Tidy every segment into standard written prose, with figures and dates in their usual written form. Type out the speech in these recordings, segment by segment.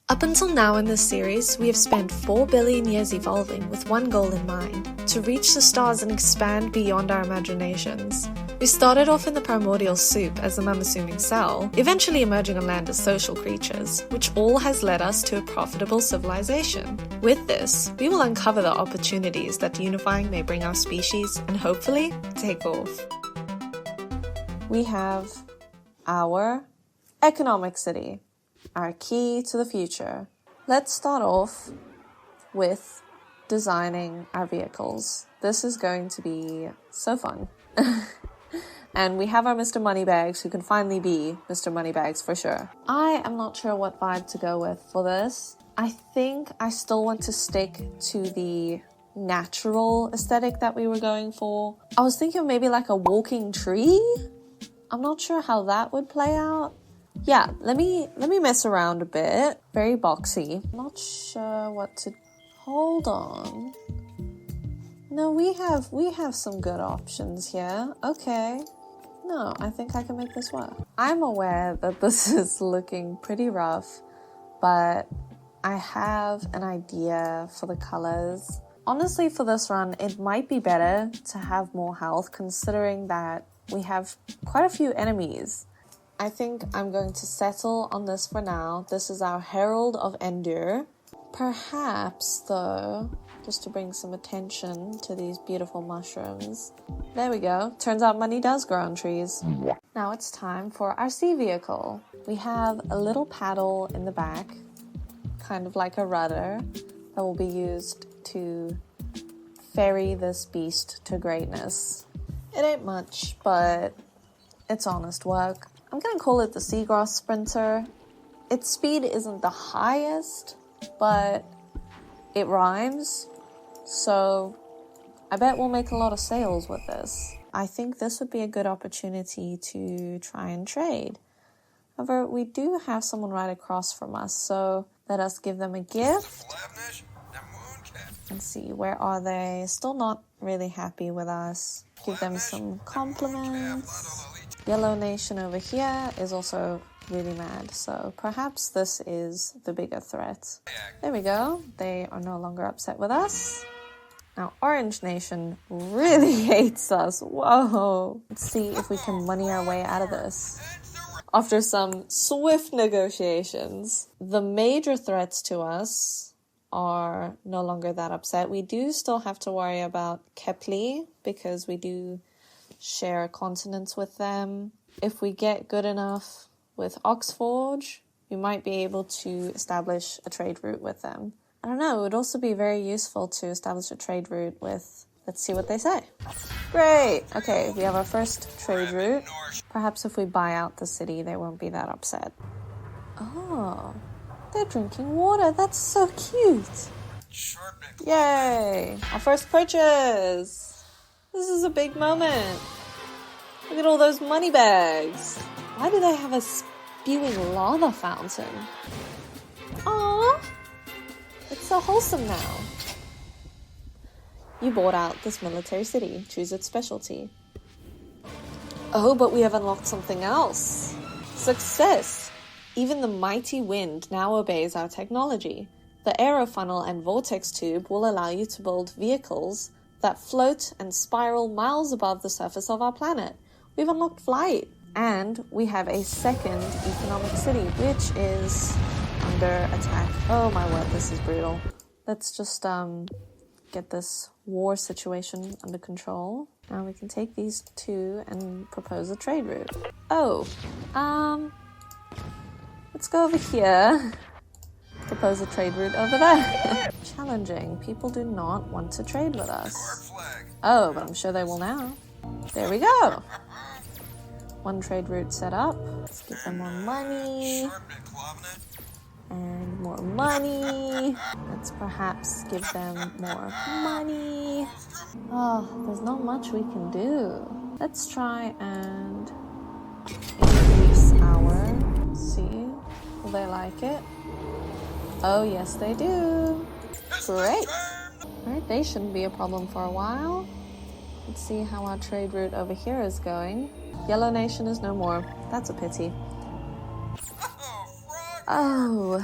Up until now in this series, we have spent 4 billion years evolving with one goal in mind: to reach the stars and expand beyond our imaginations. We started off in the primordial soup as an unassuming cell, eventually emerging on land as social creatures, which all has led us to a profitable civilization. With this, we will uncover the opportunities that unifying may bring our species and hopefully take off. We have our economic city, our key to the future. Let's start off with designing our vehicles. This is going to be so fun. And we have our Mr. Moneybags, who can finally be Mr. Moneybags for sure. I am not sure what vibe to go with for this. I think I still want to stick to the natural aesthetic that we were going for. I was thinking of maybe like a walking tree. I'm not sure how that would play out. Yeah, let me mess around a bit. Very boxy. Not sure what to... Hold on. No, we have some good options here. Okay. No, I think I can make this work. I'm aware that this is looking pretty rough, but I have an idea for the colors. Honestly, for this run, it might be better to have more health, considering that we have quite a few enemies. I think I'm going to settle on this for now. This is our Herald of Endure. Perhaps, though, just to bring some attention to these beautiful mushrooms. There we go. Turns out money does grow on trees. Now it's time for our sea vehicle. We have a little paddle in the back, kind of like a rudder, that will be used to ferry this beast to greatness. It ain't much, but it's honest work. I'm gonna call it the Seagrass Sprinter. Its speed isn't the highest, but it rhymes, so I bet we'll make a lot of sales with this. I think this would be a good opportunity to try and trade. However, we do have someone right across from us, so let us give them a gift. Let's see, where are they? Still not really happy with us. Give them some compliments. Yellow Nation over here is also really mad, so perhaps this is the bigger threat. There we go. They are no longer upset with us. Now, Orange Nation really hates us. Whoa. Let's see if we can money our way out of this. After some swift negotiations, the major threats to us are no longer that upset. We do still have to worry about Kepler, because we do share continents with them. If we get good enough with Oxforge, we might be able to establish a trade route with them. I don't know, it would also be very useful to establish a trade route with... Let's see what they say. Great! Okay, we have our first trade route. Perhaps if we buy out the city, they won't be that upset. Oh, they're drinking water. That's so cute. Yay! Our first purchase! This is a big moment. Look at all those money bags. Why do they have a spewing lava fountain? Aww! It's so wholesome now. You bought out this military city. Choose its specialty. Oh, but we have unlocked something else. Success! Even the mighty wind now obeys our technology. The aerofunnel and vortex tube will allow you to build vehicles that float and spiral miles above the surface of our planet. We've unlocked flight. And we have a second economic city, which is under attack. Oh my word, this is brutal. Let's just get this war situation under control. Now we can take these two and propose a trade route. Oh, let's go over here. Propose a trade route over there. Challenging. People do not want to trade with us. Oh, but I'm sure they will now. There we go. One trade route set up. Let's give them more money. And more money. Let's perhaps give them more money. Oh, there's not much we can do. Let's try and increase our... Let's see. Will they like it? Oh, yes, they do. Great. Alright, they shouldn't be a problem for a while. Let's see how our trade route over here is going. Yellow Nation is no more. That's a pity. Oh.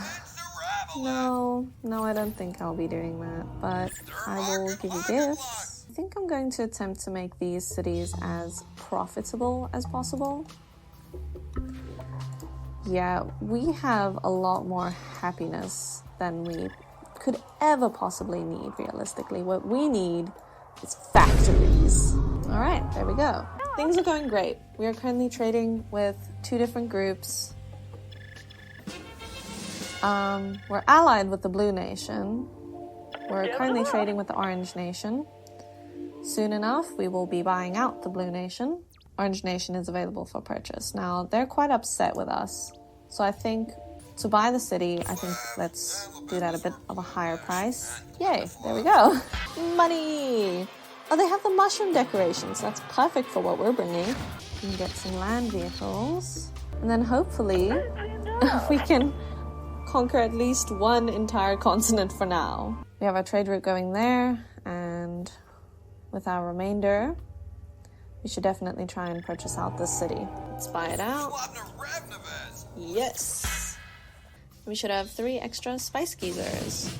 No, I don't think I'll be doing that, but I will give you gifts. I think I'm going to attempt to make these cities as profitable as possible. Yeah, we have a lot more happiness than we could ever possibly need, realistically. What we need is factories. All right, there we go. Things are going great. We are currently trading with 2 different groups. We're allied with the Blue Nation. We're currently trading with the Orange Nation. Soon enough, we will be buying out the Blue Nation. Orange Nation is available for purchase. Now, they're quite upset with us. So I think to buy the city, I think let's do that a bit of a higher price. Yay, there we go. Money! Oh, they have the mushroom decorations. That's perfect for what we're bringing. We can get some land vehicles. And then hopefully we can conquer at least one entire continent for now. We have our trade route going there, and with our remainder, we should definitely try and purchase out this city. Let's buy it out. Yes! We should have 3 extra spice geezers.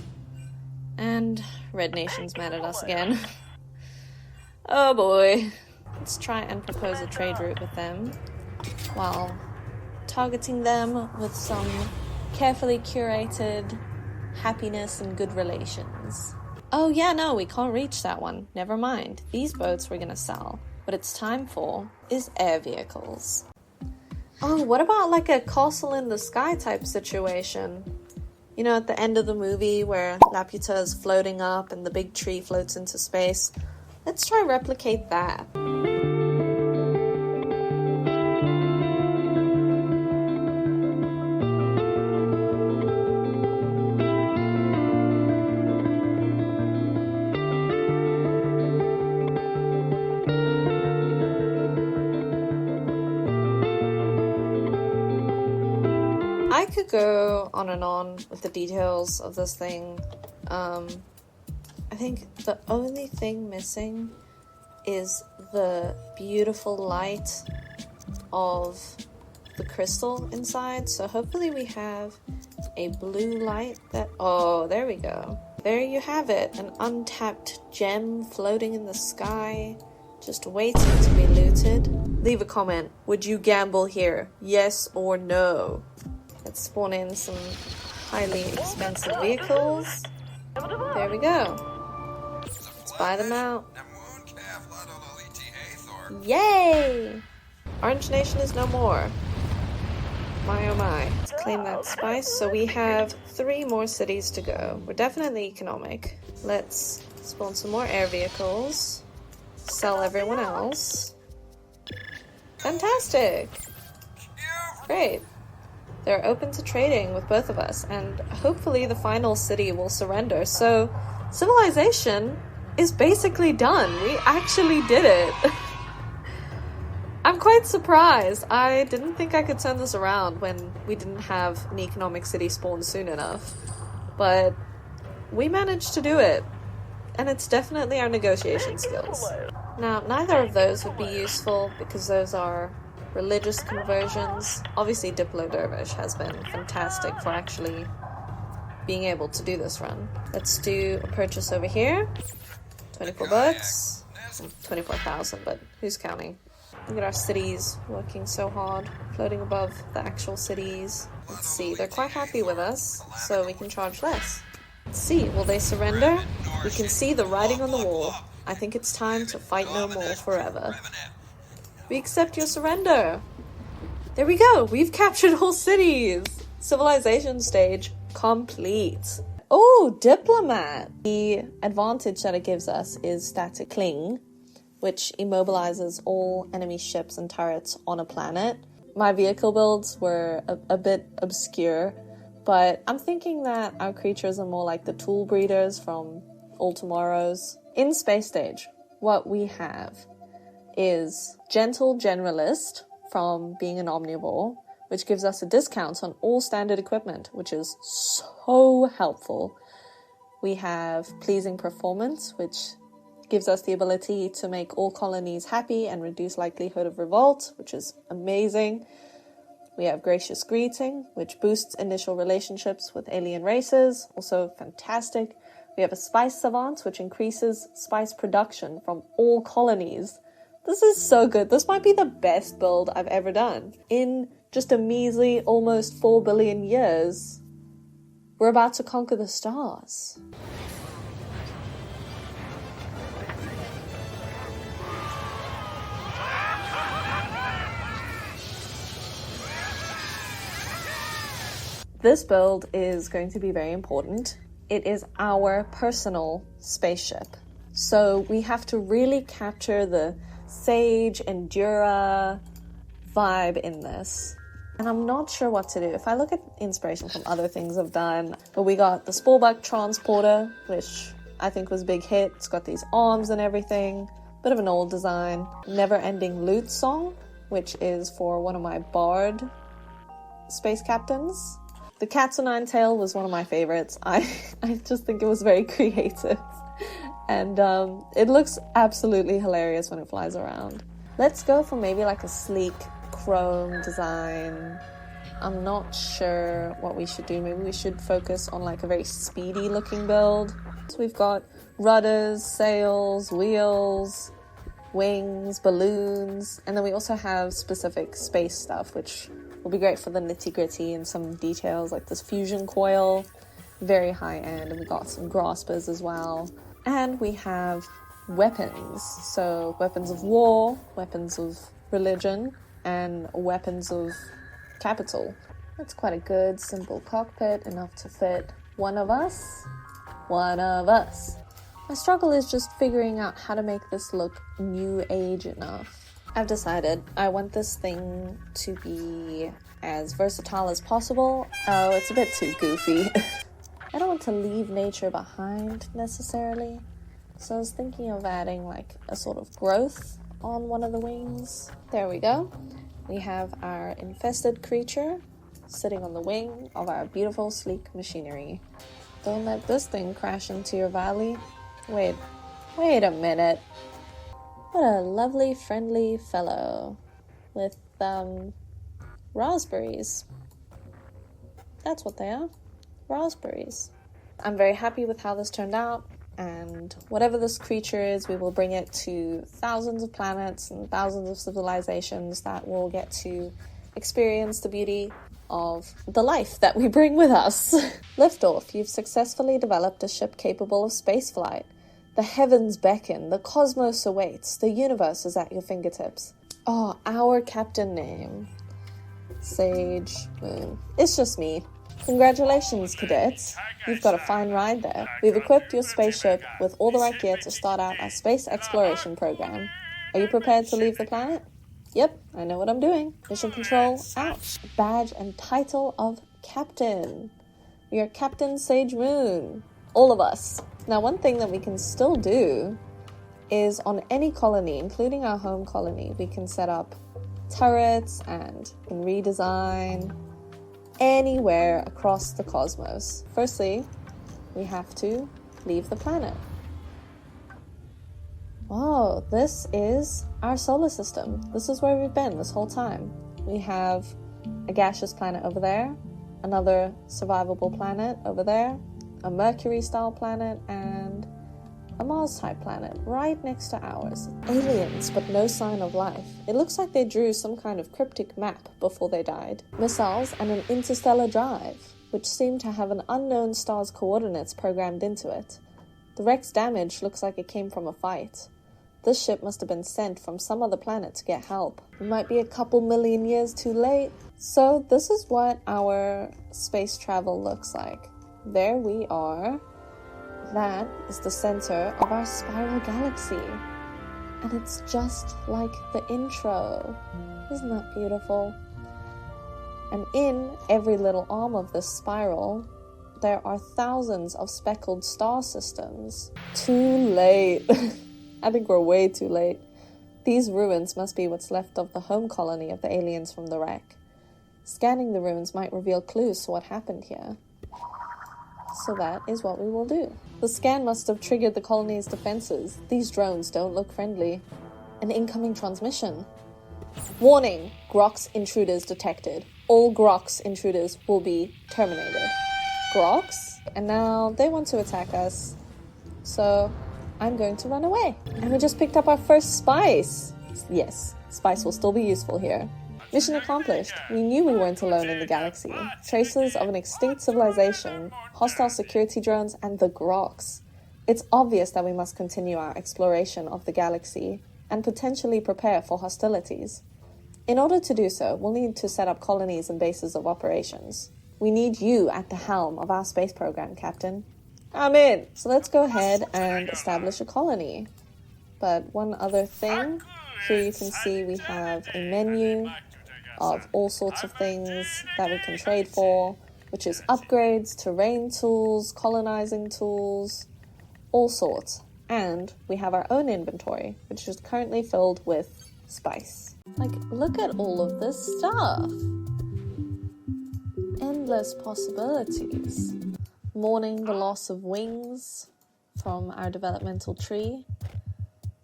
And Red Nation's mad at us again. Oh boy. Let's try and propose a trade route with them while targeting them with some carefully curated happiness and good relations. Oh yeah, no, we can't reach that one. Never mind. These boats we're gonna sell. What it's time for is air vehicles. Oh, what about like a castle in the sky type situation? You know, at the end of the movie where Laputa is floating up and the big tree floats into space. Let's try replicate that. I could go on and on with the details of this thing. I think the only thing missing is the beautiful light of the crystal inside. So hopefully we have a blue light that... Oh, there we go. There you have it. An untapped gem floating in the sky, just waiting to be looted. Leave a comment. Would you gamble here? Yes or no? Let's spawn in some highly expensive vehicles. There we go. Let's buy them out. Yay! Orange Nation is no more. My oh my. Let's claim that spice. So we have 3 more cities to go. We're definitely economic. Let's spawn some more air vehicles. Sell everyone else. Fantastic! Great. They're open to trading with both of us, and hopefully the final city will surrender. So, civilization is basically done. We actually did it. I'm quite surprised. I didn't think I could turn this around when we didn't have an economic city spawn soon enough. But we managed to do it. And it's definitely our negotiation skills. Now, neither of those would be useful because those are religious conversions. Obviously, Diplo Dervish has been fantastic for actually being able to do this run. Let's do a purchase over here. 24 bucks. 24,000, but who's counting? Look at our cities working so hard, floating above the actual cities. Let's see, they're quite happy with us, so we can charge less. Let's see, will they surrender? We can see the writing on the wall. I think it's time to fight no more forever. We accept your surrender. There we go. We've captured whole cities. Civilization stage complete. Oh, diplomat. The advantage that it gives us is static cling, which immobilizes all enemy ships and turrets on a planet. My vehicle builds were a bit obscure, but I'm thinking that our creatures are more like the tool breeders from All Tomorrows. In Space Stage, what we have is Gentle Generalist from being an omnivore, which gives us a discount on all standard equipment, which is so helpful. We have Pleasing Performance, which gives us the ability to make all colonies happy and reduce likelihood of revolt, which is amazing. We have Gracious Greeting, which boosts initial relationships with alien races. Also fantastic. We have a Spice Savant, which increases spice production from all colonies. This is so good. This might be the best build I've ever done. In just a measly almost 4 billion years, we're about to conquer the stars. This build is going to be very important. It is our personal spaceship. So we have to really capture the Sage Endura vibe in this. And I'm not sure what to do. If I look at inspiration from other things I've done, but we got the Spore transporter, which I think was a big hit. It's got these arms and everything. Bit of an old design. Never Ending Lute Song, which is for one of my Bard space captains. The Cat's a Nine-Tail was one of my favorites. I just think it was very creative. And it looks absolutely hilarious when it flies around. Let's go for maybe like a sleek chrome design. I'm not sure what we should do. Maybe we should focus on like a very speedy looking build. So we've got rudders, sails, wheels, wings, balloons, and then we also have specific space stuff, which will be great for the nitty-gritty and some details like this fusion coil, very high end, and we got some graspers as well. And we have weapons, so weapons of war, weapons of religion, and weapons of capital. That's quite a good, simple cockpit, enough to fit one of us. One of us. My struggle is just figuring out how to make this look new age enough. I've decided I want this thing to be as versatile as possible. Oh, it's a bit too goofy. I don't want to leave nature behind necessarily. So I was thinking of adding like a sort of growth on one of the wings. There we go. We have our infested creature sitting on the wing of our beautiful sleek machinery. Don't let this thing crash into your valley. Wait a minute. What a lovely, friendly fellow with, raspberries. That's what they are. Raspberries. I'm very happy with how this turned out, and whatever this creature is, we will bring it to thousands of planets and thousands of civilizations that will get to experience the beauty of the life that we bring with us. Liftoff, you've successfully developed a ship capable of spaceflight. The heavens beckon, the cosmos awaits, the universe is at your fingertips. Oh, our captain name. Sage Moon. It's just me. Congratulations, cadets. You've got a fine ride there. We've equipped your spaceship with all the right gear to start out our space exploration program. Are you prepared to leave the planet? Yep, I know what I'm doing. Mission control out. Badge and title of captain. We are Captain Sage Moon. All of us. Now, one thing that we can still do is on any colony, including our home colony, we can set up turrets and redesign anywhere across the cosmos. Firstly, we have to leave the planet. Oh, this is our solar system. This is where we've been this whole time. We have a gaseous planet over there, another survivable planet over there, a Mercury-style planet, and a Mars-type planet right next to ours. Aliens, but no sign of life. It looks like they drew some kind of cryptic map before they died. Missiles and an interstellar drive, which seem to have an unknown star's coordinates programmed into it. The wreck's damage looks like it came from a fight. This ship must have been sent from some other planet to get help. It might be a couple million years too late. So this is what our space travel looks like. There we are. That is the center of our spiral galaxy. And it's just like the intro. Isn't that beautiful? And in every little arm of this spiral, there are thousands of speckled star systems. Too late. I think we're way too late. These ruins must be what's left of the home colony of the aliens from the wreck. Scanning the ruins might reveal clues to what happened here. So that is what we will do. The scan must have triggered the colony's defenses. These drones don't look friendly. An incoming transmission. Warning! Grox intruders detected. all Grox intruders will be terminated. Grox? And now they want to attack us. So I'm going to run away. And we just picked up our first spice. Yes, spice will still be useful here. Mission accomplished. We knew we weren't alone in the galaxy. Traces of an extinct civilization, hostile security drones, and the Grox. It's obvious that we must continue our exploration of the galaxy and potentially prepare for hostilities. In order to do so, we'll need to set up colonies and bases of operations. We need you at the helm of our space program, Captain. I'm in! So let's go ahead and establish a colony. But one other thing, here you can see we have a menu of all sorts of things that we can trade for, which is upgrades, terrain tools, colonizing tools, all sorts. And we have our own inventory, which is currently filled with spice. Like, look at all of this stuff. Endless possibilities. Mourning the loss of wings from our developmental tree.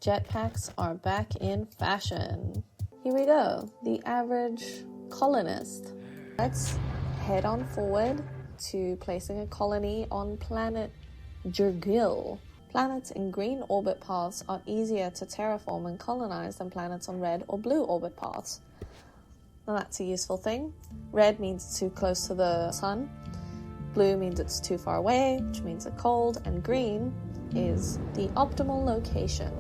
Jetpacks are back in fashion. Here we go, the average colonist. Let's head on forward to placing a colony on planet Jurgil. Planets in green orbit paths are easier to terraform and colonize than planets on red or blue orbit paths. Now that's a useful thing. Red means it's too close to the sun. Blue means it's too far away, which means it's cold. And green is the optimal location.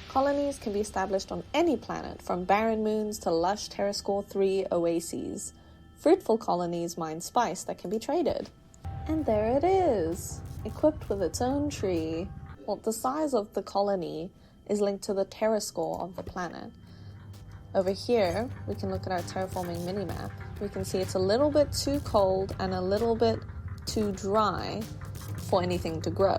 Colonies can be established on any planet, from barren moons to lush Terrascore 3 oases. Fruitful colonies mine spice that can be traded. And there it is, equipped with its own tree. Well, the size of the colony is linked to the Terrascore of the planet. Over here, we can look at our terraforming minimap. We can see it's a little bit too cold and a little bit too dry for anything to grow.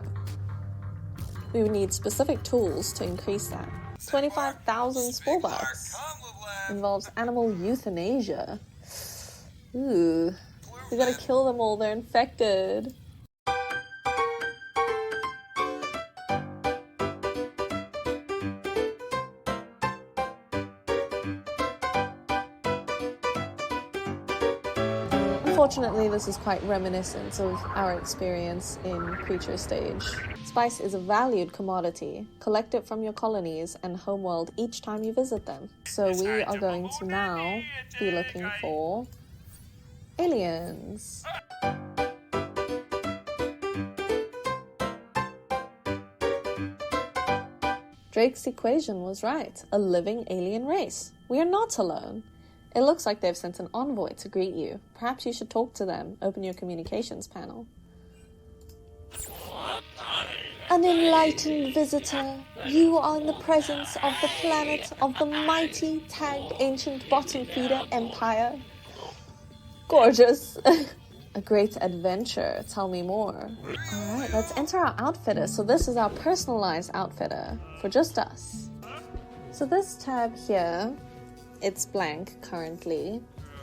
We would need specific tools to increase that. 25,000 spore bucks. Involves animal euthanasia. Ooh. We gotta kill them all, they're infected. Unfortunately, this is quite reminiscent of our experience in Creature Stage. Spice is a valued commodity. Collect it from your colonies and homeworld each time you visit them. So we are going to now be looking for aliens. Drake's equation was right. A living alien race. We are not alone. It looks like they've sent an envoy to greet you. Perhaps you should talk to them. Open your communications panel. An enlightened visitor, you are in the presence of the planet of the mighty tagged ancient bottom feeder empire. Gorgeous. A great adventure. Tell me more. Alright, let's enter our outfitter. So this is our personalized outfitter for just us. So this tab here, it's blank currently.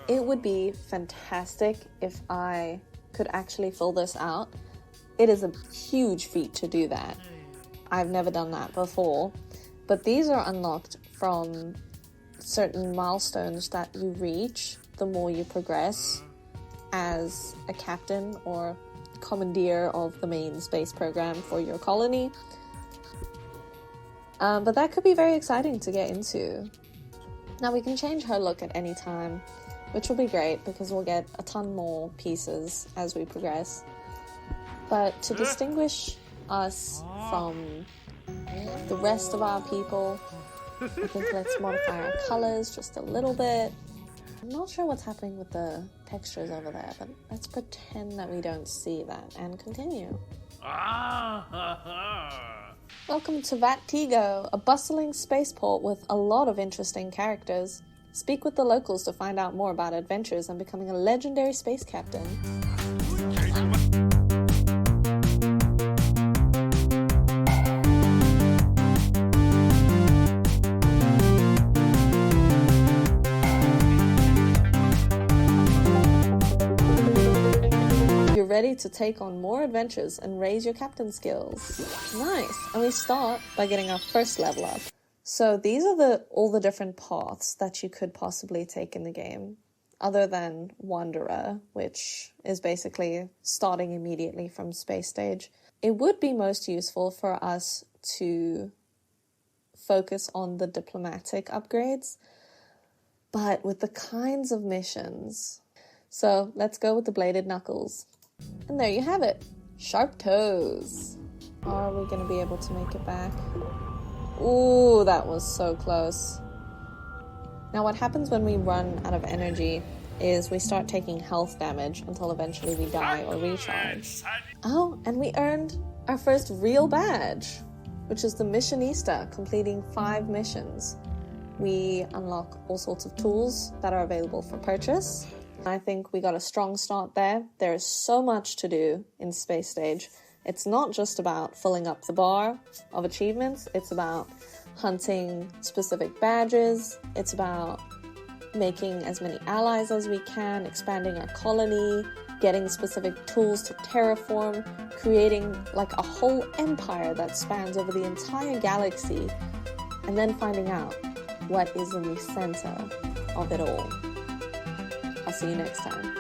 It would be fantastic if I could actually fill this out. It is a huge feat to do that. I've never done that before. But these are unlocked from certain milestones that you reach the more you progress as a captain or commandeer of the main space program for your colony. But that could be very exciting to get into. Now we can change her look at any time, which will be great because we'll get a ton more pieces as we progress. But to distinguish us from the rest of our people, I think let's modify our colors just a little bit. I'm not sure what's happening with the textures over there, but let's pretend that we don't see that and continue. Welcome to Vattigo, a bustling spaceport with a lot of interesting characters. Speak with the locals to find out more about adventures and becoming a legendary space captain. Ready to take on more adventures and raise your captain skills. Nice. And we start by getting our first level up. So these are all the different paths that you could possibly take in the game. other than Wanderer, which is basically starting immediately from Space Stage. It would be most useful for us to focus on the diplomatic upgrades, but with the kinds of missions. So let's go with the bladed knuckles. And there you have it. Sharp toes. Are we going to be able to make it back? Ooh, that was so close. Now what happens when we run out of energy is we start taking health damage until eventually we die or recharge. Oh, and we earned our first real badge, which is the Missionista, completing 5 missions. We unlock all sorts of tools that are available for purchase. I think we got a strong start there. There is so much to do in Space Stage. It's not just about filling up the bar of achievements, it's about hunting specific badges, it's about making as many allies as we can, expanding our colony, getting specific tools to terraform, creating like a whole empire that spans over the entire galaxy, and then finding out what is in the center of it all. I'll see you next time.